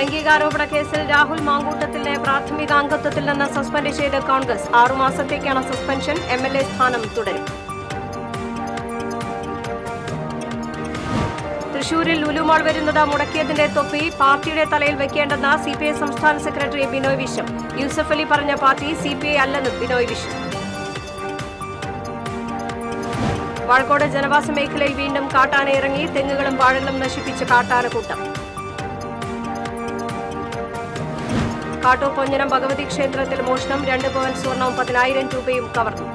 ലൈംഗികാരോപണ കേസിൽ രാഹുൽ മാങ്കൂട്ടത്തിലിനെ പ്രാഥമിക അംഗത്വത്തിൽ നിന്ന് സസ്പെൻഡ് ചെയ്ത് കോൺഗ്രസ് 6 മാസത്തേക്കാണ് സസ്പെൻഷൻ. MLA സ്ഥാനം തുടരും. തൃശൂരിൽ ലുലുമാൾ വരുന്നത് മുടക്കിയതിന്റെ തൊപ്പി പാർട്ടിയുടെ തലയിൽ വെക്കേണ്ടെന്ന് CPI സംസ്ഥാന സെക്രട്ടറി ബിനോയ് വിശ്വം. യൂസഫ് അലി പറഞ്ഞ പാർട്ടി CPI അല്ലെന്നും ബിനോയ് വിശ്വം. വാഴക്കോട് ജനവാസ മേഖലയിൽ വീണ്ടും കാട്ടാന ഇറങ്ങി. തെങ്ങുകളും വാഴകളും നശിപ്പിച്ച കാട്ടാനക്കൂട്ടം. കാട്ടൂർ പൊഞ്ഞനം ഭഗവതി ക്ഷേത്രത്തിൽ മോഷണം. 2 പവൻ സ്വർണവും 10,000 രൂപയും കവർന്നു.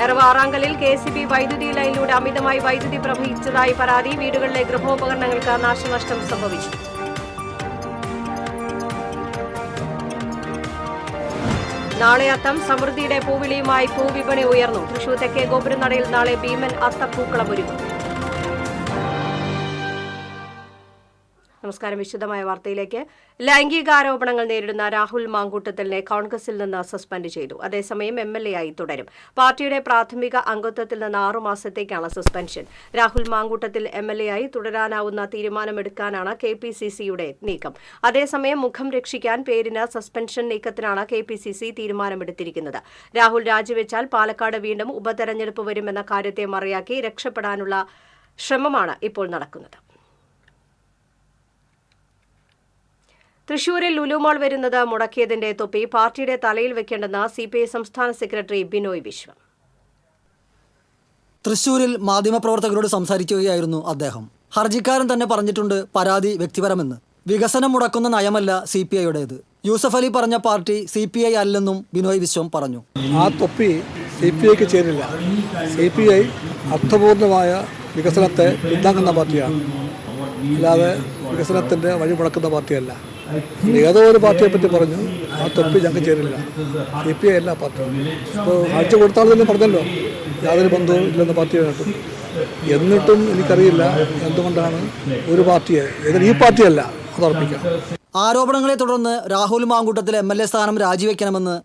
എറവ ആറാങ്കലിൽ KCB വൈദ്യുതി ലൈനിലൂടെ അമിതമായി വൈദ്യുതി പ്രവഹിച്ചതായി പരാതി. വീടുകളിലെ ഗൃഹോപകരണങ്ങൾക്ക് നാശനഷ്ടം സംഭവിച്ചു. നാളെ അത്തം. സമൃദ്ധിയുടെ പൂവിളിയുമായി പൂവിപണി ഉയർന്നു. തൃശൂർ തെക്കേ ഗോപുരനടയിൽ നാളെ ഭീമൻ അത്തപ്പൂക്കളം ഒരുങ്ങും. നമസ്കാരം. വിശദമായ വാർത്തയിലേക്ക്. ലൈംഗികാരോപണങ്ങൾ നേരിടുന്ന രാഹുൽ മാങ്കൂട്ടത്തിലിനെ കോൺഗ്രസിൽ നിന്ന് സസ്പെൻഡ് ചെയ്തു. അതേസമയം MLA ആയി തുടരും. പാർട്ടിയുടെ പ്രാഥമിക അംഗത്വത്തിൽ നിന്ന് 6 മാസത്തേക്കാണ് സസ്പെൻഷൻ. രാഹുൽ മാങ്കൂട്ടത്തിൽ MLA ആയി തുടരാനാവുന്ന തീരുമാനമെടുക്കാനാണ് KPCCയുടെ നീക്കം. അതേസമയം മുഖം രക്ഷിക്കാൻ പേരിന് സസ്പെൻഷൻ നീക്കത്തിനാണ് KPCC തീരുമാനമെടുത്തിരിക്കുന്നത്. രാഹുൽ രാജിവെച്ചാൽ പാലക്കാട് വീണ്ടും ഉപതെരഞ്ഞെടുപ്പ് വരുമെന്ന കാര്യത്തെ മറിയാക്കി രക്ഷപ്പെടാനുള്ള ശ്രമമാണ് ഇപ്പോൾ നടക്കുന്നത്. തൃശൂരിൽ ലുലുമാൾ വരുന്നത് മുടക്കിയതിന്റെ തൊപ്പി പാർട്ടിയുടെ തലയിൽ വെക്കേണ്ടെന്ന് CPI സംസ്ഥാന സെക്രട്ടറി ബിനോയ് വിശ്വം. തൃശൂരിൽ മാധ്യമപ്രവർത്തകരോട് സംസാരിക്കുകയായിരുന്നു അദ്ദേഹം. ഹർജിക്കാരൻ തന്നെ പറഞ്ഞിട്ടുണ്ട് പരാതി വ്യക്തിപരമെന്ന്. വികസനം മുടക്കുന്ന നയമല്ല CPIയുടേത്. യൂസഫ് അലി പറഞ്ഞ പാർട്ടി CPI അല്ലെന്നും ബിനോയ് വിശ്വം പറഞ്ഞു. ആ തൊപ്പി CPIക്ക് ചേരില്ല. CPI അർത്ഥപൂർണമായ വികസനത്തെ പിന്താങ്ങുന്ന പാർട്ടിയാണ്, അല്ലാതെ വികസനത്തിൻ്റെ വഴി മുടക്കുന്ന പാർട്ടിയല്ല. ഏതോ ഒരു പാർട്ടിയെ പറ്റി പറഞ്ഞു, ആ തൊപ്പി ഞങ്ങൾക്ക് ചേരില്ല. CPI അല്ല പാർട്ടി. ഇപ്പോൾ ആഴ്ച കൊടുത്താൽ തന്നെ പറഞ്ഞല്ലോ യാതൊരു ബന്ധവും ഇല്ലെന്ന പാർട്ടിയായിട്ടും. എന്നിട്ടും എനിക്കറിയില്ല എന്തുകൊണ്ടാണ് ഒരു പാർട്ടിയെ, ഈ പാർട്ടിയല്ല, അത് ഉറപ്പിക്കാം. ആരോപണങ്ങളെ തുടർന്ന് രാഹുൽ മാങ്കൂട്ടത്തിൽ MLA സ്ഥാനം രാജിവെക്കണമെന്ന്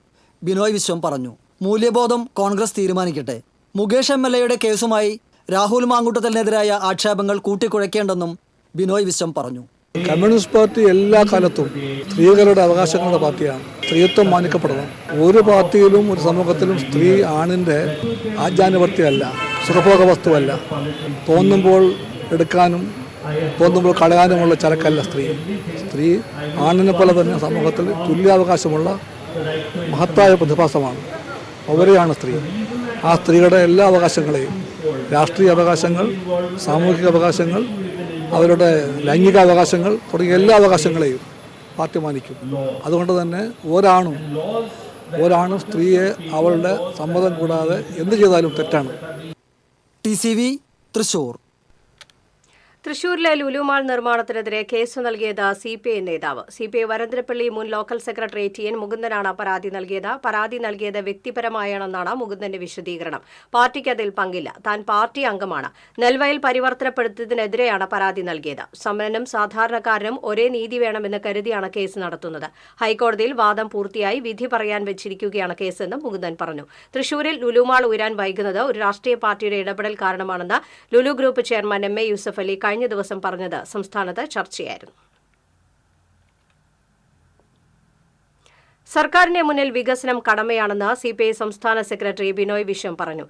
ബിനോയ് വിശ്വം പറഞ്ഞു. മൂല്യബോധം കോൺഗ്രസ് തീരുമാനിക്കട്ടെ. മുകേഷ് MLAയുടെ കേസുമായി രാഹുൽ മാങ്കൂട്ടത്തിനെതിരായ ആക്ഷേപങ്ങൾ കൂട്ടിക്കുഴയ്ക്കേണ്ടെന്നും ബിനോയ് വിശ്വം പറഞ്ഞു. കമ്മ്യൂണിസ്റ്റ് പാർട്ടി എല്ലാ കാലത്തും സ്ത്രീകളുടെ അവകാശങ്ങളുടെ പാർട്ടിയാണ്. സ്ത്രീത്വം മാനിക്കപ്പെടണം. ഒരു പാർട്ടിയിലും ഒരു സമൂഹത്തിലും സ്ത്രീ ആണിൻ്റെ ആജ്ഞാനുവർത്തിയല്ല, സുഖഭോഗ വസ്തുവല്ല. തോന്നുമ്പോൾ എടുക്കാനും തോന്നുമ്പോൾ കളയാനുമുള്ള ചരക്കല്ല സ്ത്രീ. സ്ത്രീ ആണിനെ പോലെ തന്നെ സമൂഹത്തിൽ തുല്യാവകാശമുള്ള മഹത്തായ പ്രതിഭാസമാണ്. അവരെയാണ് സ്ത്രീ. ആ സ്ത്രീകളുടെ എല്ലാ അവകാശങ്ങളെയും, രാഷ്ട്രീയ അവകാശങ്ങൾ, സാമൂഹിക അവകാശങ്ങൾ, അവരുടെ ലൈംഗിക അവകാശങ്ങൾ തുടങ്ങിയ എല്ലാ അവകാശങ്ങളെയും പാർട്ടി മാനിക്കും. അതുകൊണ്ട് തന്നെ ഒരാണും സ്ത്രീയെ അവളുടെ സമ്മതം കൂടാതെ എന്ത് ചെയ്താലും തെറ്റാണ്. TCV തൃശൂർ. തൃശൂരിലെ ലുലുമാൾ നിർമ്മാണത്തിനെതിരെ കേസ് നൽകിയത് CPI നേതാവ്. CPI വരന്തരപ്പള്ളി മുൻ ലോക്കൽ സെക്രട്ടറി TN മുകുന്ദനാണ് പരാതി നൽകിയത്. പരാതി നൽകിയത് വ്യക്തിപരമായാണെന്നാണ് മുകുന്ദന്റെ വിശദീകരണം. പാർട്ടിക്ക് അതിൽ പങ്കില്ല. താൻ പാർട്ടി അംഗമാണ്. നെൽവയൽ പരിവർത്തനപ്പെടുത്തിയതിനെതിരെയാണ് പരാതി നൽകിയത്. സമരനും സാധാരണക്കാരനും ഒരേ നീതി വേണമെന്ന് കരുതിയാണ് കേസ് നടത്തുന്നത്. ഹൈക്കോടതിയിൽ വാദം പൂർത്തിയായി വിധി പറയാൻ വെച്ചിരിക്കുകയാണ് കേസെന്നും മുകുന്ദൻ പറഞ്ഞു. തൃശൂരിൽ ലുലുമാൾ ഉയരാൻ വൈകുന്നത് ഒരു രാഷ്ട്രീയ പാർട്ടിയുടെ ഇടപെടൽ കാരണമാണെന്ന് Lulu group chairman MA Yusuf Ali കഴിഞ്ഞ ദിവസം പറഞ്ഞത് സംസ്ഥാനത്ത് ചർച്ചയായിരുന്നു. സർക്കാരിന്റെ മുന്നിൽ വികസനം കടമയാണെന്ന് CPI സംസ്ഥാന സെക്രട്ടറി ബിനോയ് വിശ്വം പറഞ്ഞു.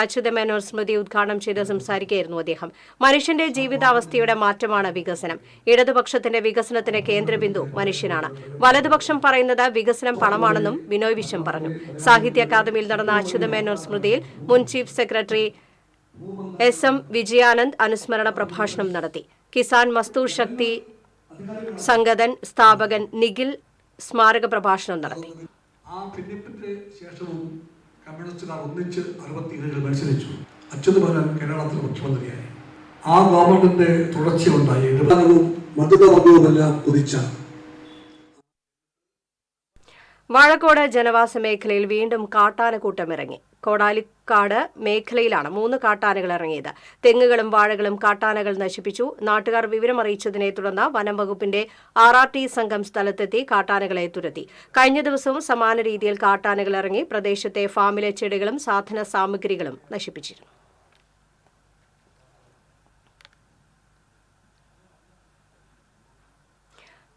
അച്യുതമേനോൻ സ്മൃതി ഉദ്ഘാടനം ചെയ്ത് സംസാരിക്കുകയായിരുന്നു അദ്ദേഹം. മനുഷ്യന്റെ ജീവിതാവസ്ഥയുടെ മാറ്റമാണ് വികസനം. ഇടതുപക്ഷത്തിന്റെ വികസനത്തിന്റെ കേന്ദ്രബിന്ദു മനുഷ്യനാണ്. വലതുപക്ഷം പറയുന്നത് വികസനം പണമാണെന്നും ബിനോയ് വിശ്വം പറഞ്ഞു. സാഹിത്യ അക്കാദമിയിൽ നടന്ന അച്യുതമേനോൻ സ്മൃതിയിൽ മുൻ ചീഫ് സെക്രട്ടറി SM വിജയാനന്ദ് അനുസ്മരണ പ്രഭാഷണം നടത്തി. കിസാൻ മസ്ദൂർ ശക്തി സംഗതൻ സ്ഥാപകൻ നിഖിൽ സ്മാരക പ്രഭാഷണം നടത്തി. ആ ഭിന്നിപ്പിന്റെ ശേഷവും കമ്മ്യൂണിസ്റ്റുകാർ ഒന്നിച്ച് 67 മത്സരിച്ചു. അച്യുതമേനോൻ കേരളത്തിലെ മുഖ്യമന്ത്രിയായി. ആ ഗവൺമെന്റിന്റെ തുടർച്ചയുണ്ടായി. മതവർഗവുമെല്ലാം കുതിച്ച വാഴക്കോട് ജനവാസ മേഖലയിൽ വീണ്ടും കാട്ടാനക്കൂട്ടമിറങ്ങി. കോടാലിക്കാട് മേഖലയിലാണ് 3 കാട്ടാനകൾ ഇറങ്ങിയത്. തെങ്ങുകളും വാഴകളും കാട്ടാനകൾ നശിപ്പിച്ചു. നാട്ടുകാർ വിവരമറിയിച്ചതിനെ തുടർന്ന് വനം വകുപ്പിന്റെ RRT സംഘം സ്ഥലത്തെത്തി കാട്ടാനകളെ തുരത്തി. കഴിഞ്ഞ ദിവസവും സമാന രീതിയിൽ കാട്ടാനകൾ ഇറങ്ങി പ്രദേശത്തെ ഫാമിലെ ചെടികളും സാധന സാമഗ്രികളും നശിപ്പിച്ചിരുന്നു.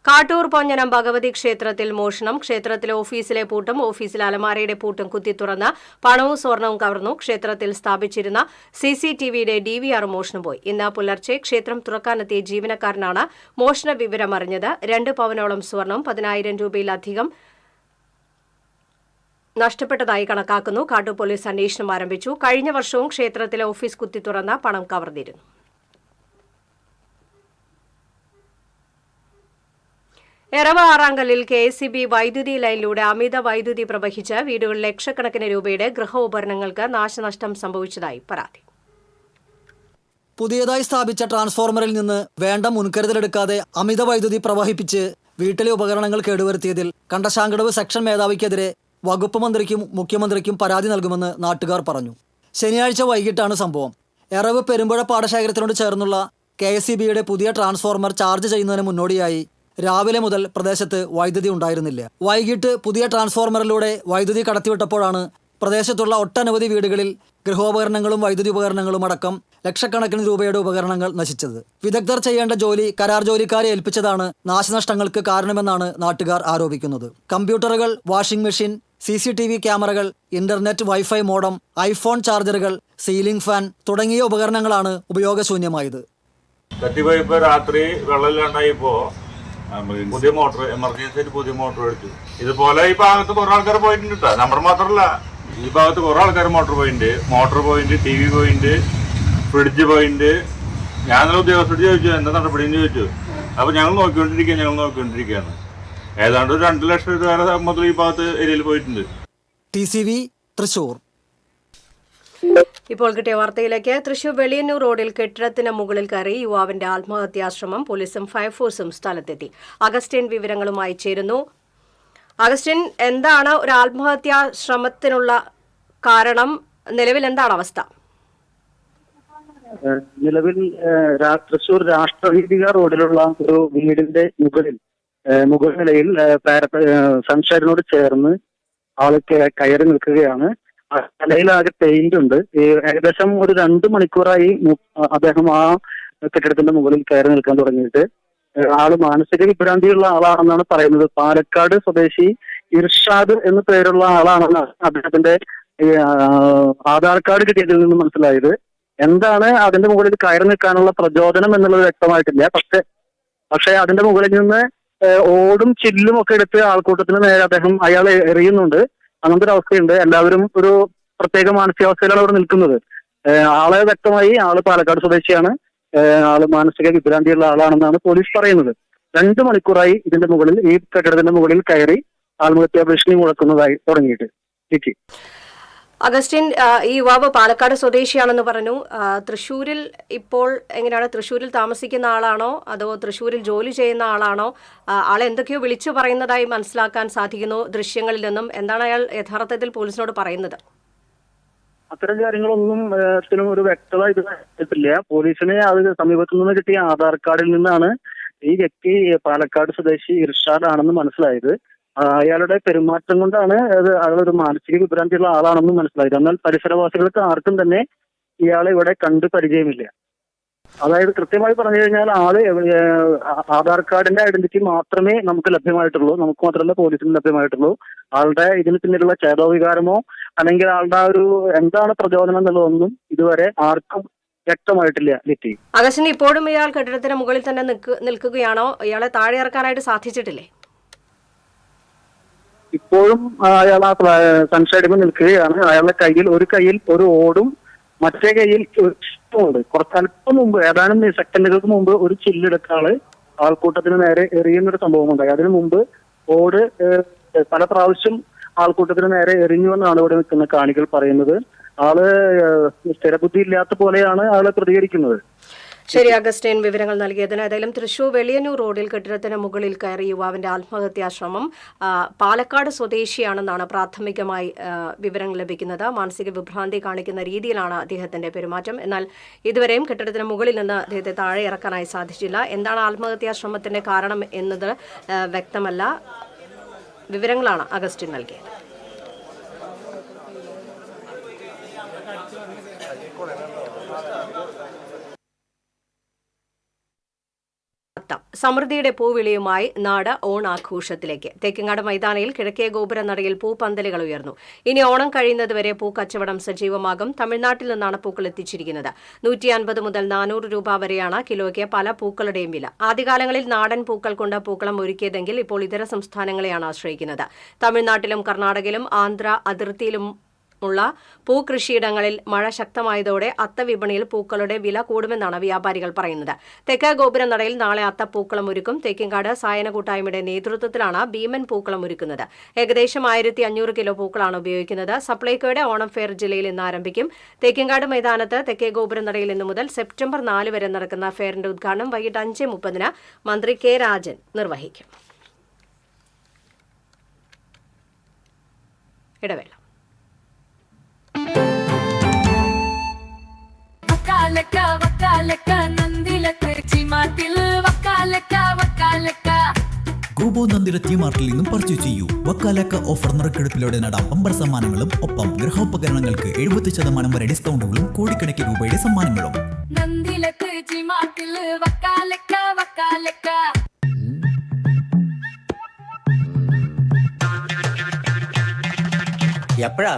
കാട്ടൂർ പൊഞ്ഞനം ഭഗവതി ക്ഷേത്രത്തിൽ മോഷണം. ക്ഷേത്രത്തിലെ ഓഫീസിലെ പൂട്ടും ഓഫീസിലെ അലമാരയുടെ പൂട്ടും കുത്തിത്തുറന്ന് പണവും സ്വർണവും കവർന്നു. ക്ഷേത്രത്തിൽ സ്ഥാപിച്ചിരുന്ന CCTVയുടെ DVR മോഷണം പോയി. ഇന്ന് പുലർച്ചെ ക്ഷേത്രം തുറക്കാനെത്തിയ ജീവനക്കാരനാണ് മോഷണ വിവരം അറിഞ്ഞത്. 2 പവനോളം സ്വർണം 10,000 രൂപയിലധികം നഷ്ടപ്പെട്ടതായി കണക്കാക്കുന്നു. കാട്ടൂർ പോലീസ് അന്വേഷണം ആരംഭിച്ചു. കഴിഞ്ഞ വർഷവും ക്ഷേത്രത്തിലെ ഓഫീസ് കുത്തിത്തുറന്ന് പണം കവർന്നിരുന്നു. എറവ ആറാങ്കല്ലിൽ KSEB വൈദ്യുതി ലൈനിലൂടെ അമിത വൈദ്യുതി പ്രവഹിച്ച് വീടുകളിൽ ലക്ഷക്കണക്കിന് രൂപയുടെ ഗൃഹോപകരണങ്ങൾക്ക് നാശനഷ്ടം സംഭവിച്ചതായി പരാതി. പുതിയതായി സ്ഥാപിച്ച ട്രാൻസ്ഫോർമറിൽ നിന്ന് വേണ്ട മുൻകരുതലെടുക്കാതെ അമിത വൈദ്യുതി പ്രവഹിപ്പിച്ച് വീട്ടിലെ ഉപകരണങ്ങൾ കേടുവരുത്തിയതിൽ കണ്ടശാങ്കടവ് സെക്ഷൻ മേധാവിക്കെതിരെ വകുപ്പ് മന്ത്രിക്കും മുഖ്യമന്ത്രിക്കും പരാതി നൽകുമെന്ന് നാട്ടുകാർ പറഞ്ഞു. ശനിയാഴ്ച വൈകിട്ടാണ് സംഭവം. എറവ് പെരുമ്പുഴ പാടശേഖരത്തിനോട് ചേർന്നുള്ള KSEBയുടെ പുതിയ ട്രാൻസ്ഫോർമർ ചാർജ് ചെയ്യുന്നതിന് മുന്നോടിയായി രാവിലെ മുതൽ പ്രദേശത്ത് വൈദ്യുതി ഉണ്ടായിരുന്നില്ല. വൈകിട്ട് പുതിയ ട്രാൻസ്ഫോർമറിലൂടെ വൈദ്യുതി കടത്തിവിട്ടപ്പോഴാണ് പ്രദേശത്തുള്ള ഒട്ടനവധി വീടുകളിൽ ഗൃഹോപകരണങ്ങളും വൈദ്യുതി ഉപകരണങ്ങളും അടക്കം ലക്ഷക്കണക്കിന് രൂപയുടെ ഉപകരണങ്ങൾ നശിച്ചത്. വിദഗ്ധർ ചെയ്യേണ്ട ജോലി കരാർ ജോലിക്കാരെ ഏൽപ്പിച്ചതാണ് നാശനഷ്ടങ്ങൾക്ക് കാരണമെന്നാണ് നാട്ടുകാർ ആരോപിക്കുന്നത്. കമ്പ്യൂട്ടറുകൾ, വാഷിംഗ് മെഷീൻ, CCTV ക്യാമറകൾ, ഇന്റർനെറ്റ്, വൈഫൈ മോഡം, ഐഫോൺ ചാർജറുകൾ, സീലിംഗ് ഫാൻ തുടങ്ങിയ ഉപകരണങ്ങളാണ് ഉപയോഗശൂന്യമായത്. രാത്രി വെള്ളമില്ലാണ്ടായിപ്പോ പുതിയ മോട്ടോർ എമർജൻസി ആയിട്ട് പുതിയ മോട്ടോർ എടുത്തു. ഇതുപോലെ ഈ ഭാഗത്ത് കുറെ ആൾക്കാർ പോയിട്ടുണ്ട് കേട്ടോ. നമ്മുടെ മാത്രമല്ല, ഈ ഭാഗത്ത് കുറെ ആൾക്കാർ motor point, TV point, fridge point. ഞാൻ ഉദ്യോഗസ്ഥരോട് ചോദിച്ചു എന്താ നടപടിയെന്ന് ചോദിച്ചു. അപ്പൊ ഞങ്ങൾ നോക്കിക്കൊണ്ടിരിക്കുകയാണ്. ഏതാണ്ട് 2 ലക്ഷം രൂപ വരെ മുതൽ ഈ ഭാഗത്ത് ഏരിയയിൽ പോയിട്ടുണ്ട്. TCV തൃശൂർ. ഇപ്പോൾ കിട്ടിയ വാർത്തയിലേക്ക്. തൃശൂർ വെളിയന്നൂർ റോഡിൽ കെട്ടിടത്തിന് മുകളിൽ കയറി യുവാവിന്റെ ആത്മഹത്യാശ്രമം. പോലീസും ഫയർഫോഴ്സും സ്ഥലത്തെത്തി. അഗസ്റ്റിൻ വിവരങ്ങളുമായി ചേരുന്നു. അഗസ്റ്റിൻ, എന്താണ് ഒരു ആത്മഹത്യാശ്രമത്തിനുള്ള കാരണം? നിലവിൽ എന്താണ് അവസ്ഥ? നിലവിൽ തൃശൂർ രാഷ്ട്രവീതിക റോഡിലുള്ള ഒരു വീടിന്റെ മുകൾ നിലയിൽ സൺഷൈഡിനോട് ചേർന്ന് ആള് കയറി നിൽക്കുകയാണ്. തലയിലാകെ പെയിന്റ് ഉണ്ട്. ഏകദേശം ഒരു 2 മണിക്കൂറായി അദ്ദേഹം ആ കെട്ടിടത്തിന്റെ മുകളിൽ കയറി നിൽക്കാൻ തുടങ്ങിയിട്ട്. ആള് മാനസിക വിഭ്രാന്തിയുള്ള ആളാണെന്നാണ് പറയുന്നത്. പാലക്കാട് സ്വദേശി ഇർഷാദ് എന്ന് പേരുള്ള ആളാണെന്നാണ് അദ്ദേഹത്തിന്റെ ആധാർ കാർഡ് കിട്ടിയതിൽ നിന്ന് മനസ്സിലായത്. എന്താണ് അതിന്റെ മുകളിൽ കയറി നിൽക്കാനുള്ള പ്രചോദനം എന്നുള്ളത് വ്യക്തമായിട്ടില്ല. പക്ഷേ അതിന്റെ മുകളിൽ നിന്ന് ഓടും ചില്ലും ഒക്കെ എടുത്ത് ആൾക്കൂട്ടത്തിന് നേരെ അയാൾ എറിയുന്നുണ്ട്. അങ്ങനത്തെ ഒരു അവസ്ഥയുണ്ട്. എല്ലാവരും ഒരു പ്രത്യേക മാനസികാവസ്ഥയിലാണ് അവിടെ നിൽക്കുന്നത്. ആളെ വ്യക്തമായി ആള് പാലക്കാട് സ്വദേശിയാണ്. ആള് മാനസിക വിഭ്രാന്തിയുള്ള ആളാണെന്നാണ് പോലീസ് പറയുന്നത്. 2 മണിക്കൂറായി ഈ കെട്ടിടത്തിന്റെ മുകളിൽ കയറി ആത്മഹത്യാ ഭീഷണി മുഴക്കുന്നതായി തുടങ്ങിയിട്ട്. അഗസ്റ്റിൻ, ഈ യുവാവ് പാലക്കാട് സ്വദേശിയാണെന്ന് പറഞ്ഞു. തൃശ്ശൂരിൽ ഇപ്പോൾ എങ്ങനെയാണ്? തൃശ്ശൂരിൽ താമസിക്കുന്ന ആളാണോ അതോ തൃശ്ശൂരിൽ ജോലി ചെയ്യുന്ന ആളാണോ? ആളെ എന്തൊക്കെയോ വിളിച്ചു പറയുന്നതായി മനസ്സിലാക്കാൻ സാധിക്കുന്നു ദൃശ്യങ്ങളിൽ നിന്നും. എന്താണ് അയാൾ യഥാർത്ഥത്തിൽ പോലീസിനോട് പറയുന്നത്? അത്തരം കാര്യങ്ങളൊന്നും ഒരു വ്യക്തത ഇതുവരെയില്ല. പോലീസിന് അത് സമീപത്തു നിന്ന് കിട്ടിയ ആധാർ കാർഡിൽ നിന്നാണ് ഈ വ്യക്തി പാലക്കാട് സ്വദേശി ഇർഷാദ് ആണെന്ന് മനസ്സിലായത്. അയാളുടെ പെരുമാറ്റം കൊണ്ടാണ് അയാളൊരു മാനസിക വിഭ്രാന്തിയുള്ള ആളാണെന്ന് മനസ്സിലായത്. എന്നാൽ പരിസരവാസികൾക്ക് ആർക്കും തന്നെ ഇയാളെ ഇവിടെ കണ്ടു പരിചയമില്ല. അതായത് കൃത്യമായി പറഞ്ഞു കഴിഞ്ഞാൽ ആധാർ കാർഡിന്റെ ഐഡന്റിറ്റി മാത്രമേ നമുക്ക് ലഭ്യമായിട്ടുള്ളൂ. നമുക്ക് മാത്രമല്ല പോലീസിന് ലഭ്യമായിട്ടുള്ളൂ. ആളുടെ ഇതിന് പിന്നിലുള്ള ചേതോവികാരമോ അല്ലെങ്കിൽ ആളുടെ എന്താണ് പ്രചോദനം എന്നുള്ളതൊന്നും ഇതുവരെ ആർക്കും വ്യക്തമായിട്ടില്ല. ലിറ്റി, അഗസ്റ്റിൻ, ഇപ്പോഴും ഇയാൾ കെട്ടിടത്തിന് മുകളിൽ തന്നെ നിൽക്കുകയാണോ? ഇയാളെ താഴെ ഇറക്കാനായിട്ട് സാധിച്ചിട്ടില്ലേ? ഇപ്പോഴും അയാൾ ആ സൺഷൈഡിൽ നിൽക്കുകയാണ്. അയാളുടെ ഒരു കയ്യിൽ ഒരു ഓടും മറ്റേ കയ്യിൽ ഉണ്ട്. കുറച്ചല്പം മുമ്പ്, ഏതാനും സെക്കൻഡുകൾക്ക് മുമ്പ്, ഒരു ചില്ലെടുത്ത ആൾക്കൂട്ടത്തിന് നേരെ എറിയുന്നൊരു സംഭവം ഉണ്ടായി. അതിനു മുമ്പ് ഓട് പല പ്രാവശ്യം ആൾക്കൂട്ടത്തിന് നേരെ എറിഞ്ഞുവെന്നാണ് ഇവിടെ നിൽക്കുന്ന കാണികൾ പറയുന്നത്. ആള് സ്ഥിരബുദ്ധി ഇല്ലാത്ത പോലെയാണ് ആള് പ്രതികരിക്കുന്നത്. ശരി അഗസ്റ്റിൻ, വിവരങ്ങൾ നൽകിയതിന്. ഏതായാലും തൃശൂർ വെളിയന്നൂർ റോഡിൽ കെട്ടിടത്തിന് മുകളിൽ കയറി യുവാവിന്റെ ആത്മഹത്യാശ്രമം. പാലക്കാട് സ്വദേശിയാണെന്നാണ് പ്രാഥമികമായി വിവരങ്ങൾ ലഭിക്കുന്നത്. മാനസിക വിഭ്രാന്തി കാണിക്കുന്ന രീതിയിലാണ് അദ്ദേഹത്തിന്റെ പെരുമാറ്റം. എന്നാൽ ഇതുവരെയും കെട്ടിടത്തിന് മുകളിൽ നിന്ന് അദ്ദേഹത്തെ താഴെ ഇറക്കാനായി സാധിച്ചില്ല. എന്താണ് ആത്മഹത്യാശ്രമത്തിന്റെ കാരണം എന്നത് വ്യക്തമല്ല. വിവരങ്ങളാണ് അഗസ്റ്റിൻ നൽകിയത്. അത്തം സമൃദ്ധിയുടെ പൂവിളിയുമായി നാട് ഓണാഘോഷത്തിലേക്ക്. തെക്കിങ്ങാട് മൈതാനിയിൽ കിഴക്കേ ഗോപുര നടയിൽ പൂപ്പന്തലുകൾ ഉയർന്നു. ഇനി ഓണം കഴിയുന്നതുവരെ പൂക്കച്ചവടം സജീവമാകും. തമിഴ്നാട്ടിൽ നിന്നാണ് പൂക്കൾ എത്തിച്ചിരിക്കുന്നത്. 150 മുതൽ 400 രൂപ വരെയാണ് കിലോയ്ക്ക് പല പൂക്കളുടെയും വില. ആദ്യകാലങ്ങളിൽ നാടൻ പൂക്കൾ കൊണ്ട് പൂക്കളം ഒരുക്കിയതെങ്കിൽ ഇപ്പോൾ ഇതര സംസ്ഥാനങ്ങളെയാണ് ആശ്രയിക്കുന്നത്. തമിഴ്നാട്ടിലും കർണാടകയിലും ആന്ധ്ര അതിർത്തിയിലും ഉള്ള പൂകൃഷിയിടങ്ങളിൽ മഴ ശക്തമായതോടെ അത്തവിപണിയിൽ പൂക്കളുടെ വില കൂടുമെന്നാണ് വ്യാപാരികൾ പറയുന്നത്. തെക്ക് ഗോപുര നടയിൽ നാളെ അത്തപ്പൂക്കളം ഒരുക്കും. തേക്കിങ്കാട് സായന കൂട്ടായ്മയുടെ നേതൃത്വത്തിലാണ് ഭീമൻ പൂക്കളം ഒരുക്കുന്നത്. ഏകദേശം 1500 കിലോ പൂക്കളാണ് ഉപയോഗിക്കുന്നത്. സപ്ലൈകോയുടെ ഓണം ഫെയർ ജില്ലയിൽ ഇന്ന് ആരംഭിക്കും. തേക്കിങ്കാട് മൈതാനത്ത് തെക്കേ ഗോപുര നടയിൽ ഇന്നു മുതൽ സെപ്റ്റംബർ 4 വരെ നടക്കുന്ന ഫെയറിന്റെ ഉദ്ഘാടനം വൈകിട്ട് 5:30 മന്ത്രി കെ രാജൻ നിർവഹിക്കും. ഇടവേള. ഗോബോ നന്ദിര ടി മാർട്ടിൽ നിന്നും പർച്ചേസ് ചെയ്യൂ. വക്കാലക്ക ഓഫർ നറുക്കെടുപ്പിലൂടെ നേടാം ബമ്പർ സമ്മാനങ്ങളും ഒപ്പം ഗൃഹോപകരണങ്ങൾക്ക് 70% വരെ ഡിസ്കൗണ്ടുകളും കോടിക്കണക്കിന് രൂപയുടെ സമ്മാനങ്ങളും. എപ്പോഴാ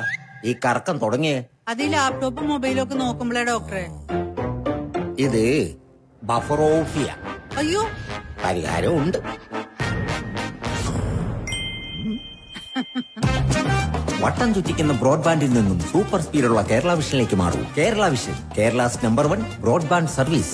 ഈ കറക്കം തുടങ്ങിയേ? അത് ഈ ലാപ്ടോപ്പും മൊബൈലും ഒക്കെ നോക്കുമ്പോഴേ ഡോക്ടറെ. ഇത് ബഫറോഫിയ. അയ്യോ, പരിഹാരം ഉണ്ട്. വട്ടം ചുറ്റിക്കുന്ന ബ്രോഡ്ബാൻഡിൽ നിന്നും സൂപ്പർ സ്പീഡുള്ള കേരള വിഷനിലേക്ക് മാറൂ. Kerala vision, Kerala's number 1 broadband service.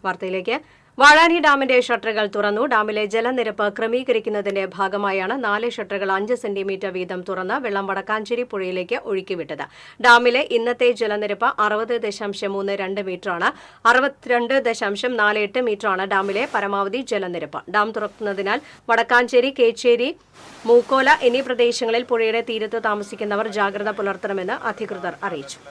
വാർത്തയിലേക്ക്. വാഴാനി ഡാമിന്റെ ഷട്ടറുകൾ തുറന്നു. ഡാമിലെ ജലനിരപ്പ് ക്രമീകരിക്കുന്നതിന്റെ ഭാഗമായാണ് 4 ഷട്ടറുകൾ 5 സെന്റിമീറ്റർ വീതം തുറന്ന് വെള്ളം വടക്കാഞ്ചേരി പുഴയിലേക്ക് ഒഴുക്കിവിട്ടത്. ഡാമിലെ ഇന്നത്തെ ജലനിരപ്പ് 60.32 മീറ്ററാണ്. 62.48 മീറ്ററാണ് ഡാമിലെ പരമാവധി ജലനിരപ്പ്. ഡാം തുറക്കുന്നതിനാൽ വടക്കാഞ്ചേരി, കേച്ചേരി, മൂക്കോല എന്നീ പ്രദേശങ്ങളിൽ പുഴയുടെ തീരത്ത് താമസിക്കുന്നവർ ജാഗ്രത പുലർത്തണമെന്ന് അധികൃതർ അറിയിച്ചു.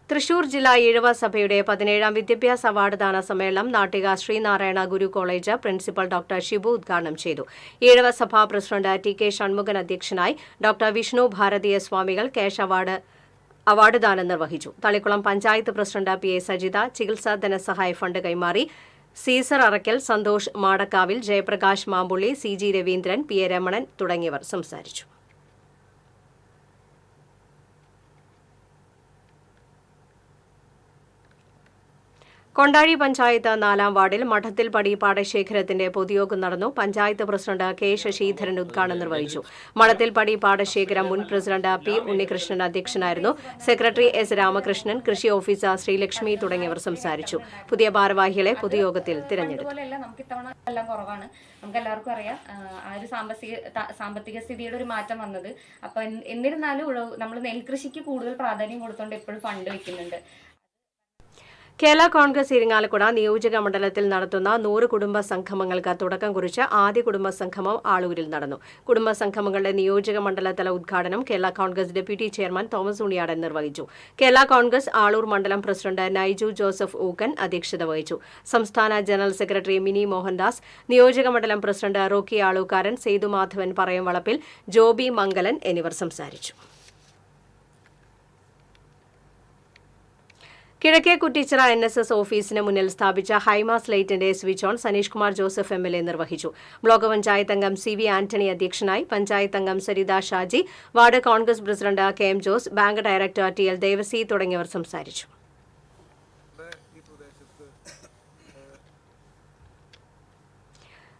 തൃശൂർ ജില്ലാ ഈഴവ സഭയുടെ 17ാം വിദ്യാഭ്യാസ അവാർഡ് ദാന സമ്മേളനം നാട്ടിക ശ്രീനാരായണ ഗുരു കോളേജ് പ്രിൻസിപ്പൽ ഡോക്ടർ ഷിബു ഉദ്ഘാടനം ചെയ്തു. ഈഴവ സഭാ പ്രസിഡന്റ് ടി കെ ഷൺമുഖൻ അധ്യക്ഷനായി. ഡോക്ടർ വിഷ്ണു ഭാരതീയ സ്വാമികൾ ക്യാഷ് അവാർഡ് ദാനം നിർവഹിച്ചു. Thalikulam panchayat president P A Sajitha ചികിത്സാ ധനസഹായ ഫണ്ട് കൈമാറി. Caesar Arakkal, Santhosh Madakkavil, Jayaprakash Mampully, C G Raveendran, P A Ramanan തുടങ്ങിയവർ സംസാരിച്ചു. കൊണ്ടാഴി പഞ്ചായത്ത് 4ാം വാർഡിൽ മഠത്തിൽപടി പാടശേഖരത്തിന്റെ പൊതുയോഗം നടന്നു. പഞ്ചായത്ത് പ്രസിഡന്റ് കെ ശശിധരൻ ഉദ്ഘാടനം നിർവഹിച്ചു. മഠത്തിൽപടി പാടശേഖരം മുൻ പ്രസിഡന്റ് പി ഉണ്ണികൃഷ്ണൻ അധ്യക്ഷനായിരുന്നു. സെക്രട്ടറി എസ് രാമകൃഷ്ണൻ, കൃഷി ഓഫീസർ ശ്രീലക്ഷ്മി തുടങ്ങിയവർ സംസാരിച്ചു. പുതിയ ഭാരവാഹികളെ പൊതുയോഗത്തിൽ തിരഞ്ഞെടുത്തു. നമുക്ക് എല്ലാവർക്കും അറിയാം ആ ഒരു സാമ്പത്തിക സ്ഥിതിയുടെ ഒരു മാറ്റം വന്നത്. അപ്പൊ എന്നിരുന്നാലും നമ്മൾ നെൽകൃഷിക്ക് കൂടുതൽ പ്രാധാന്യം കൊടുത്തുകൊണ്ട് എപ്പോഴും ഫണ്ട് വെക്കുന്നുണ്ട്. കേരള കോൺഗ്രസ് ഇരിങ്ങാലക്കുട നിയോജക മണ്ഡലത്തിൽ നടത്തുന്ന 100 കുടുംബ സംഗമങ്ങൾക്ക് തുടക്കം കുറിച്ച് ആദ്യ കുടുംബ സംഗമം ആളൂരിൽ നടന്നു. കുടുംബ സംഗമങ്ങളുടെ നിയോജക മണ്ഡലതല ഉദ്ഘാടനം Kerala Congress deputy chairman Thomas Unniyadan നിർവഹിച്ചു. കേരള കോൺഗ്രസ് ആളൂർ മണ്ഡലം പ്രസിഡന്റ് നൈജു ജോസഫ് ഊക്കൻ അധ്യക്ഷത വഹിച്ചു. സംസ്ഥാന ജനറൽ സെക്രട്ടറി മിനി മോഹൻദാസ്, നിയോജക മണ്ഡലം പ്രസിഡന്റ് റോക്കി ആളൂക്കാരൻ, സേതുമാധവൻ പറയംവളപ്പിൽ, ജോബി മംഗലൻ എന്നിവർ സംസാരിച്ചു. കിഴക്കേ കുറ്റിച്ചിറ NSS ഓഫീസിന് മുന്നിൽ സ്ഥാപിച്ച ഹൈമാസ് ലൈറ്റിന്റെ switch on Saneesh Kumar Joseph MLA നിർവഹിച്ചു. ബ്ലോക്ക് പഞ്ചായത്ത് അംഗം CV ആന്റണി അധ്യക്ഷനായി. പഞ്ചായത്ത് അംഗം Saritha Shaji, ward Congress president KM Jose, bank director TL Devassy തുടങ്ങിയവർ സംസാരിച്ചു.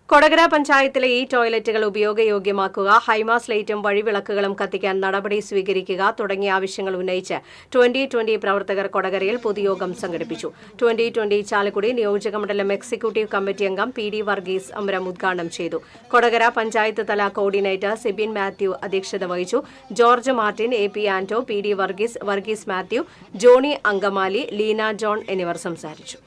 കൊടകര പഞ്ചായത്തിലെ ഈ ടോയ്ലറ്റുകൾ ഉപയോഗയോഗ്യമാക്കുക, ഹൈമാസ് ലൈറ്റും വഴിവിളക്കുകളും കത്തിക്കാൻ നടപടി സ്വീകരിക്കുക തുടങ്ങിയ ആവശ്യങ്ങൾ ഉന്നയിച്ച് 2020 പ്രവർത്തകർ കൊടകരയിൽ പൊതുയോഗം സംഘടിപ്പിച്ചു. 2020 ചാലക്കുടി നിയോജകമണ്ഡലം എക്സിക്യൂട്ടീവ് കമ്മിറ്റി അംഗം PD വർഗീസ് അമരം ഉദ്ഘാടനം ചെയ്തു. കൊടകര പഞ്ചായത്ത് തല കോർഡിനേറ്റർ സിബിൻ മാത്യു അധ്യക്ഷത വഹിച്ചു. ജോർജ് മാർട്ടിൻ, AP ആന്റോ, PD വർഗീസ് മാത്യു, ജോണി അങ്കമാലി, ലീന ജോൺ എന്നിവർ സംസാരിച്ചു.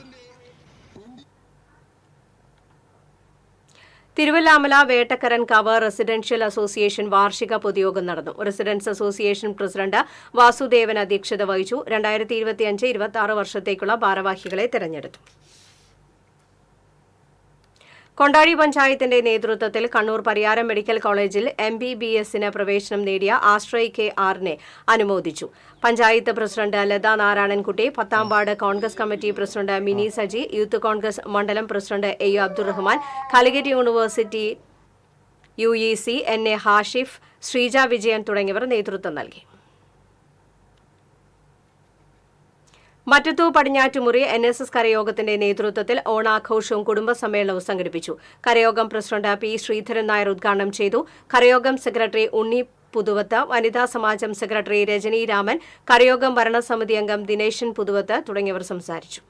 തിരുവല്ലാമല വേട്ടക്കരൻകാവ് റെസിഡൻഷ്യൽ അസോസിയേഷൻ വാർഷിക പൊതുയോഗം നടന്നു. റെസിഡൻസ് അസോസിയേഷൻ പ്രസിഡന്റ് വാസുദേവൻ അധ്യക്ഷത വഹിച്ചു. 2025-26 വർഷത്തേക്കുള്ള ഭാരവാഹികളെ തെരഞ്ഞെടുത്തു. കൊണ്ടാഴി പഞ്ചായത്തിന്റെ നേതൃത്വത്തിൽ കണ്ണൂർ പരിയാരം മെഡിക്കൽ കോളേജിൽ MBBSന് പ്രവേശനം നേടിയ ആശ്രയ് KRനെ അനുമോദിച്ചു. പഞ്ചായത്ത് പ്രസിഡന്റ് ലതാ നാരായണൻകുട്ടി, 10ാം ward Congress committee president Mini Saji, youth Congress മണ്ഡലം president A. Abdurahman, Calicut university UEC NA Hashif, Sreeja Vijayan തുടങ്ങിയവർ നേതൃത്വം നൽകി. മറ്റത്തൂ പടിഞ്ഞാറ്റുമുറി NSS കരയോഗത്തിന്റെ നേതൃത്വത്തിൽ ഓണാഘോഷവും കുടുംബസമ്മേളനവും സംഘടിപ്പിച്ചു. കരയോഗം പ്രസിഡന്റ് P. ശ്രീധരൻ നായർ ഉദ്ഘാടനം ചെയ്തു. കരയോഗം സെക്രട്ടറി ഉണ്ണി പുതുവത്ത്, വനിതാ സമാജം സെക്രട്ടറി രജനി രാമൻ, കരയോഗം ഭരണസമിതി അംഗം ദിനേശൻ പുതുവത്ത് തുടങ്ങിയവർ സംസാരിച്ചു.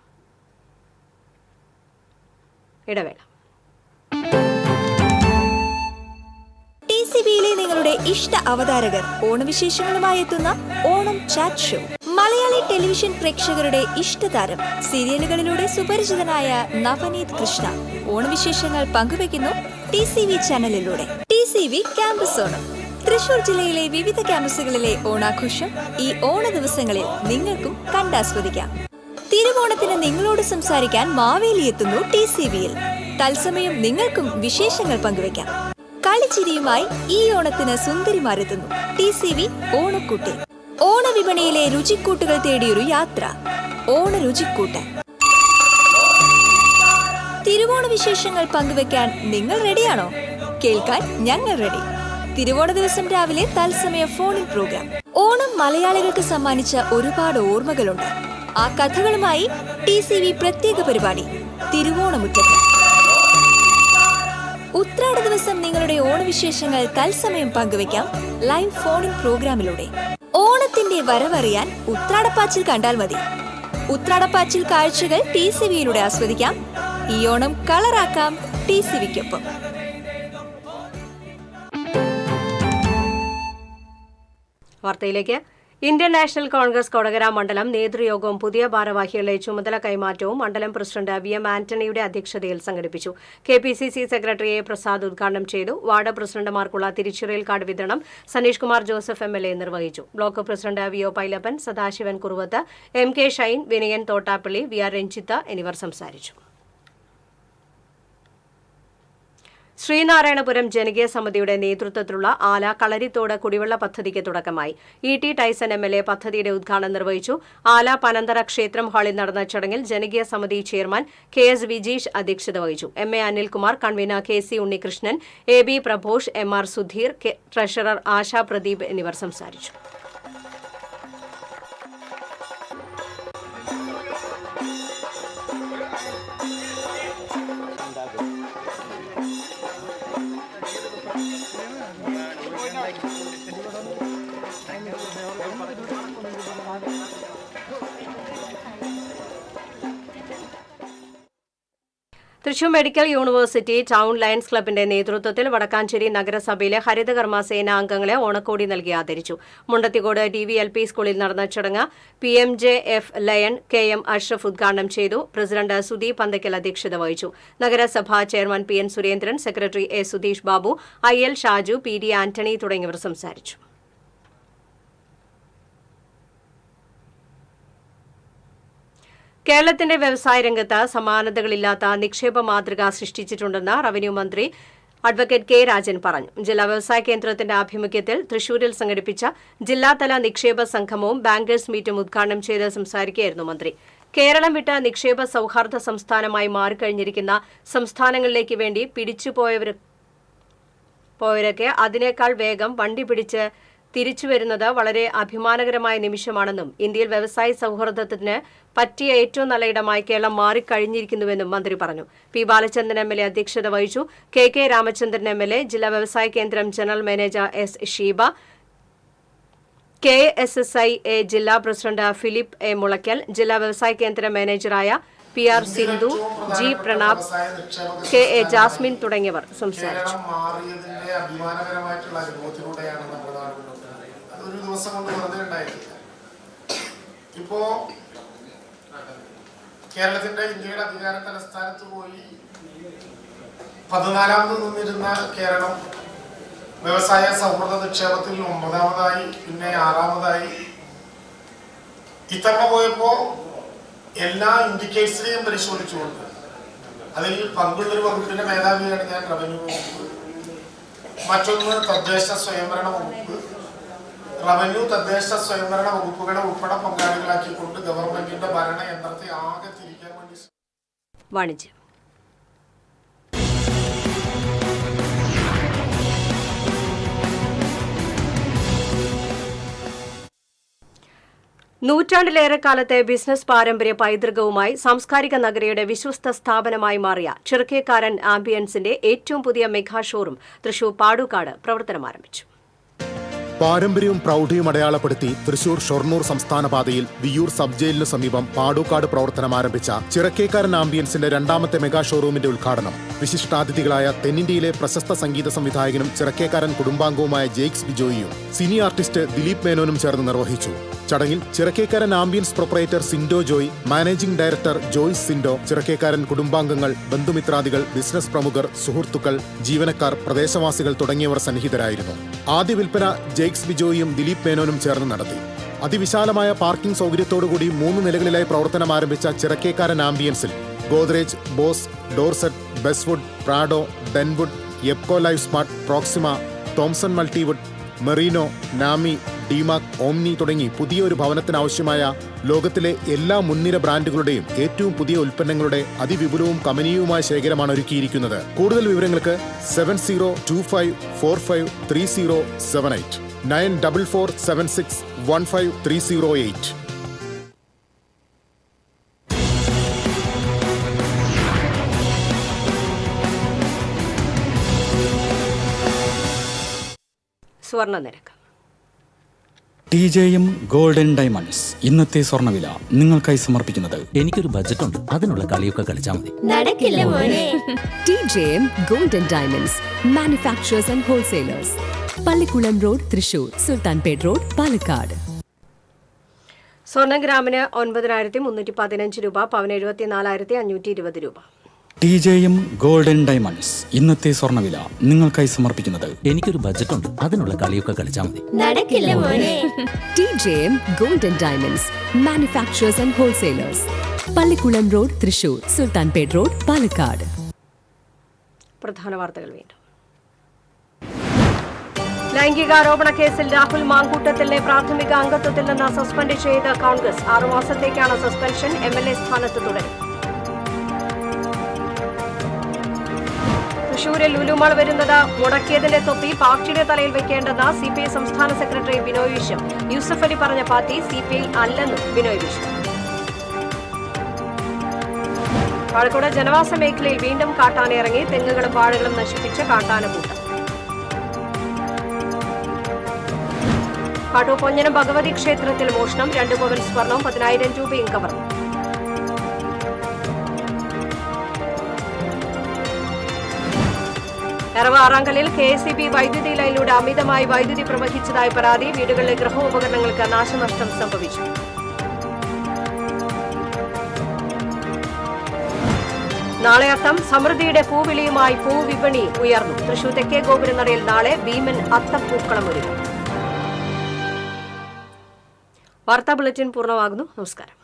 ഇടവേള. TCBയിലെ നിങ്ങളുടെ ഇഷ്ട അവതാരകർ ഓണവിശേഷങ്ങളുമായി എത്തുന്ന Onam chat show. Malayali television പ്രേക്ഷകരുടെ ഇഷ്ടതാരം, സീരിയലുകളിലൂടെ സുപരിചിതനായ നവനീത് കൃഷ്ണ ഓണവിശേഷങ്ങൾ പങ്കുവയ്ക്കുന്നു TCB ചാനലിലൂടെ. TCB campus Onam. തൃശൂർ ജില്ലയിലെ വിവിധ ക്യാമ്പസുകളിലെ ഓണാഘോഷം ഈ ഓണ ദിവസങ്ങളിൽ നിങ്ങൾക്കും കണ്ടാസ്വദിക്കാം. തിരുവോണത്തിന് നിങ്ങളോട് സംസാരിക്കാൻ മാവേലി എത്തുന്നു TCBയിൽ. തത്സമയം നിങ്ങൾക്കും വിശേഷങ്ങൾ പങ്കുവയ്ക്കാം. കളിച്ചിരിയുമായി ഈ ഓണത്തിന് സുന്ദരിമാരെത്തുന്നു TCB ഓണക്കൂട്ടിൽ. ഓണവിപണിയിലെ രുചിക്കൂട്ടുകൾ തേടിയൊരു യാത്ര, ഓണ രുചിക്കൂട്ട്. തിരുവോണ വിശേഷങ്ങൾ പങ്കുവെക്കാൻ നിങ്ങൾ റെഡിയാണോ? കേൾക്കാൻ ഞങ്ങൾ റെഡി. തിരുവോണ ദിവസം രാവിലെ തത്സമയ ഫോണിൻ പ്രോഗ്രാം. ഓണം മലയാളികൾക്ക് സമ്മാനിച്ച ഒരുപാട് ഓർമ്മകളുണ്ട്. ആ കഥകളുമായി TCB പ്രത്യേക പരിപാടി തിരുവോണമുറ്റത്ത്. ഉത്രാട ദിവസം നിങ്ങളുടെ ഓണവിശേഷങ്ങൾ തത്സമയം പങ്കുവയ്ക്കാം ലൈവ് ഫോണിൻ പ്രോഗ്രാമിലൂടെ. ഓണത്തിന്റെ വരവറിയാൻ ഉത്രാടപ്പാച്ചിൽ കണ്ടാൽ മതി. ഉത്രാടപ്പാച്ചിൽ കാഴ്ചകൾ TCBയിലൂടെ ആസ്വദിക്കാം. ഈ ഓണം കളറാക്കാം TCBക്കൊപ്പം. വാർത്തയിലേക്ക്. ഇന്ത്യൻ നാഷണൽ കോൺഗ്രസ് കൊടകര മണ്ഡലം നേതൃയോഗവും പുതിയ ഭാരവാഹികളെ ചുമതല കൈമാറ്റവും മണ്ഡലം പ്രസിഡന്റ് VM ആന്റണിയുടെ അധ്യക്ഷതയിൽ സംഘടിപ്പിച്ചു. KPCC secretary A. പ്രസാദ് ഉദ്ഘാടനം ചെയ്തു. വാർഡ് പ്രസിഡന്റുമാർക്കുള്ള തിരിച്ചറിയൽ കാർഡ് വിതരണം സനീഷ് കുമാർ ജോസഫ് MLA നിർവഹിച്ചു. Block president VO Pailappan, Sadasivan Kuruvath, MK Shine, Vinayan Thottappally, VR Ranjith എന്നിവർ സംസാരിച്ചു. ശ്രീനാരായണപുരം ജനകീയ സമിതിയുടെ നേതൃത്വത്തിലുള്ള ആല കളരിത്തോട് കുടിവെള്ള പദ്ധതിക്ക് തുടക്കമായി. ET ടൈസൺ MLA പദ്ധതിയുടെ ഉദ്ഘാടനം നിർവഹിച്ചു. ആല പനന്തറ ക്ഷേത്രം ഹാളിൽ നടന്ന ചടങ്ങിൽ ജനകീയ സമിതി ചെയർമാൻ KS വിജീഷ് അധ്യക്ഷത വഹിച്ചു. MA Anilkumar, convener KC Unnikrishnan, AB Prabhosh, MR Sudheer, treasurer ASHA Pradeep എന്നിവർ സംസാരിച്ചു. Thrissur medical university town lions ക്ലബിന്റെ നേതൃത്വത്തിൽ വടക്കാഞ്ചേരി നഗരസഭയിലെ ഹരിതകർമ്മ സേന അംഗങ്ങളെ ഓണക്കോടി നൽകി ആദരിച്ചു. മുണ്ടത്തിക്കോട് DVLP സ്കൂളിൽ നടന്ന ചടങ്ങ് PMJF ലയൺ KM അഷ്റഫ് ഉദ്ഘാടനം ചെയ്തു. പ്രസിഡന്റ് സുദീപ് പന്തക്കൽ അധ്യക്ഷത വഹിച്ചു. നഗരസഭാ chairman PN Surendran, secretary A. Sudheesh Babu, IL Shaju, PD Antony തുടങ്ങിയവർ സംസാരിച്ചു. കേരളത്തിന്റെ വ്യവസായ രംഗത്ത് സമാനതകളില്ലാത്ത നിക്ഷേപ മാതൃക സൃഷ്ടിച്ചിട്ടുണ്ടെന്ന് റവന്യൂ മന്ത്രി അഡ്വക്കേറ്റ് K. രാജൻ പറഞ്ഞു. ജില്ലാ വ്യവസായ കേന്ദ്രത്തിന്റെ ആഭിമുഖ്യത്തിൽ തൃശൂരിൽ സംഘടിപ്പിച്ച ജില്ലാതല നിക്ഷേപ സംഗമവും ബാങ്കേഴ്സ് മീറ്റും ഉദ്ഘാടനം ചെയ്ത് സംസാരിക്കുകയായിരുന്നു മന്ത്രി. കേരളം വിട്ട് നിക്ഷേപ സൌഹാർദ്ദ സംസ്ഥാനമായി മാറിക്കഴിഞ്ഞിരിക്കുന്ന സംസ്ഥാനങ്ങളിലേക്ക് വേണ്ടി പിടിച്ചുപോയവരൊക്കെ അതിനേക്കാൾ വേഗം വണ്ടി പിടിച്ച് തിരിച്ചുവരുന്നത് വളരെ അഭിമാനകരമായ നിമിഷമാണെന്നും ഇന്ത്യയിൽ വ്യവസായ സൌഹൃദത്തിന് പറ്റിയ ഏറ്റവും നല്ല ഇടമായി കേരളം മാറിക്കഴിഞ്ഞിരിക്കുന്നുവെന്നും മന്ത്രി പറഞ്ഞു. P. ബാലചന്ദ്രൻ MLA അധ്യക്ഷത വഹിച്ചു. KK രാമചന്ദ്രൻ MLA, ജില്ലാ വ്യവസായ കേന്ദ്രം general manager S. Sheeba, KSSIA ജില്ലാ പ്രസിഡന്റ് ഫിലിപ്പ് A. മുളയ്ക്കൽ, ജില്ലാ വ്യവസായ കേന്ദ്ര മാനേജറായ PR Sindhu, G. Pranab, KA Jasmine തുടങ്ങിയവർ സംസാരിച്ചു. ഒരു ദിവസം കൊണ്ട് വെറുതെ ഉണ്ടായിട്ടില്ല. ഇപ്പോ കേരളത്തിന്റെ ഇന്ത്യയുടെ അധികാര തലസ്ഥാനത്ത് പോയി 14ാമത് നിന്നിരുന്ന കേരളം വ്യവസായ സൗഹൃദ നിക്ഷേപത്തിൽ 9ാമതായി, പിന്നെ 6ാമതായി. ഇത്തവണ പോയപ്പോൾ എല്ലാ ഇൻഡിക്കേറ്റേഴ്സിനെയും പരിശോധിച്ചുകൊണ്ട് അതിൽ പങ്കുള്ളൊരു വകുപ്പിന്റെ മേധാവിയാണ് ഞാൻ, റവന്യൂ വകുപ്പ്. മറ്റൊന്ന് തദ്ദേശ സ്വയംഭരണ വകുപ്പ്. റവന്യൂ, തദ്ദേശ സ്വയംഭരണ വകുപ്പുകളെ ഉൾപ്പെടെ പങ്കാളികളാക്കിക്കൊണ്ട് ഗവൺമെന്റിന്റെ ഭരണ യന്ത്രത്തെ ആകെ തിരിക്കാൻ വേണ്ടി വാണിജ്യം. നൂറ്റാണ്ടിലേറെ കാലത്തെ ബിസിനസ് പാരമ്പര്യ പൈതൃകവുമായി സാംസ്കാരിക നഗരിയുടെ വിശ്വസ്ത സ്ഥാപനമായി മാറിയ ചിറക്കേക്കാരൻ ആംബിയൻസിന്റെ ഏറ്റവും പുതിയ മെഗാ ഷോറൂം തൃശൂർ പാടൂക്കാട് പ്രവർത്തനം ആരംഭിച്ചു. പാരമ്പര്യവും പ്രൗഢിയും അടയാളപ്പെടുത്തി തൃശൂർ ഷൊർണൂർ സംസ്ഥാന പാതയിൽ വിയ്യൂർ സബ് ജയിലിനു സമീപം പാടൂക്കാട് പ്രവർത്തനം ആരംഭിച്ച ചിറക്കേക്കാരൻ ആംബിയൻസിന്റെ 2ാമത്തെ മെഗാ ഷോറൂമിന്റെ ഉദ്ഘാടനം വിശിഷ്ടാതിഥികളായ തെന്നിന്ത്യയിലെ പ്രശസ്ത സംഗീത സംവിധായകനും ചിറക്കേക്കാരൻ കുടുംബാംഗവുമായ ജെയ്ക്സ് ബിജോയിയും സിനി ആർട്ടിസ്റ്റ് ദിലീപ് മേനോനും ചേർന്ന് നിർവഹിച്ചു. ചടങ്ങിൽ Chirakkekaran ambience proprietor Sindo Joy, managing director Joyce Sindo, Chirakkekaran കുടുംബാംഗങ്ങൾ, ബന്ധുമിത്രാദികൾ, ബിസിനസ് പ്രമുഖർ, സുഹൃത്തുക്കൾ, ജീവനക്കാർ, പ്രദേശവാസികൾ തുടങ്ങിയവർ സന്നിഹിതരായിരുന്നു. ആദ്യ വിൽപ്പന ജെയ്ക്സ് ബിജോയും ദിലീപ് മേനോനും ചേർന്ന് നടത്തി. അതിവിശാലമായ പാർക്കിംഗ് സൗകര്യത്തോടുകൂടി 3 നിലകളിലായി പ്രവർത്തനം ആരംഭിച്ച ചിറക്കേക്കാരൻ ആംബിയൻസിൽ Godrej, Bose, Dorset, Beswood, Prado, Denwood, Epco life smart, Proxima, Thomson Multiwood, Merino, നാമി, ഡിമാക്, ഓംനി തുടങ്ങി പുതിയൊരു ഭവനത്തിനാവശ്യമായ ലോകത്തിലെ എല്ലാ മുൻനിര ബ്രാൻഡുകളുടെയും ഏറ്റവും പുതിയ ഉൽപ്പന്നങ്ങളുടെ അതിവിപുലവും കമനീയവുമായ ശേഖരമാണ് ഒരുക്കിയിരിക്കുന്നത്. കൂടുതൽ വിവരങ്ങൾക്ക് 7025453078 9447615308. സ്വർണ്ണ നിരക്ക്. TJM ഗോൾഡൻ ഡയമണ്ട്സ് ഇന്നത്തെ സ്വർണ്ണവില നിങ്ങൾക്കായി സമർപ്പിക്കുന്നത്. എനിക്കൊരു ബജറ്റ് ഉണ്ട്, അതിനുള്ള കളിയൊക്കെ കളിച്ചാൽ മതി. നടക്കില്ല മോനെ. TJM golden diamonds manufacturers and wholesalers, Pallikulam road, Thrissur, Sultanpet road, Palakkad. സ്വർണ്ണ ഗ്രാമിന് 9315 രൂപ, പവന് 74,520 രൂപ. TJM ഗോൾഡൻ ഡയമണ്ട്സ് ഇന്നത്തെ സ്വർണ്ണവില നിങ്ങൾക്കായി സമർപ്പിക്കുന്നത്. എനിക്കൊരു ബജറ്റ് ഉണ്ട്, അതിനുള്ള കളിയൊക്കെ കളിച്ചാൽ മതി. നടക്കില്ല മോനെ. TJM golden diamonds manufacturers and wholesalers, Pallikulam road, Thrissur, Sultanpet road, Palakkad. പ്രധാന വാർത്തകൾ വീണ്ടും. ലൈംഗികാരോപണ കേസിൽ രാഹുൽ മാങ്കൂട്ടത്തിലിനെ പ്രാഥമിക അംഗത്വത്തിൽ നിന്ന് സസ്പെൻഡ് ചെയ്ത കോൺഗ്രസ്. 6 മാസത്തേക്കാണ് സസ്പെൻഷൻ. MLA സ്ഥാനത്ത് തുടരും. തൃശൂരിൽ ലുലുമാൾ വരുന്നത് മുടക്കിയതിന്റെ തൊപ്പി പാർട്ടിയുടെ തലയിൽ വെക്കേണ്ടെന്ന് CPI സംസ്ഥാന സെക്രട്ടറി ബിനോയ് വിശ്വം. യൂസഫ് അലി പറഞ്ഞ പാർട്ടി CPI അല്ലെന്നും ബിനോയ് വിശ്വം. പാലക്കാട് ജനവാസ മേഖലയിൽ വീണ്ടും കാട്ടാനയിറങ്ങി. തെങ്ങുകളും വാഴകളും നശിപ്പിച്ച് കാട്ടാനക്കൂട്ടം. കാട്ടൂർ പൊഞ്ഞനം ഭഗവതി ക്ഷേത്രത്തിൽ മോഷണം. 2 പവൻ സ്വർണം 10,000 രൂപയും കവർന്നു. എറവ ആറാങ്കലിൽ KSEB വൈദ്യുതി ലൈനിലൂടെ അമിതമായി വൈദ്യുതി പ്രവഹിച്ചതായി പരാതി. വീടുകളിലെ ഗൃഹോപകരണങ്ങൾക്ക് നാശനഷ്ടം സംഭവിച്ചു. നാളെ അത്തം. സമൃദ്ധിയുടെ പൂവിളിയുമായി പൂവിപണി ഉയർന്നു. തൃശൂർ തെക്കേ ഗോപുരനടയിൽ നാളെ ഭീമൻ അത്തപ്പൂക്കളം ഒരുക്കും. വാർത്താ ബുള്ളറ്റിൻ പൂർണ്ണമാകുന്നു. നമസ്കാരം.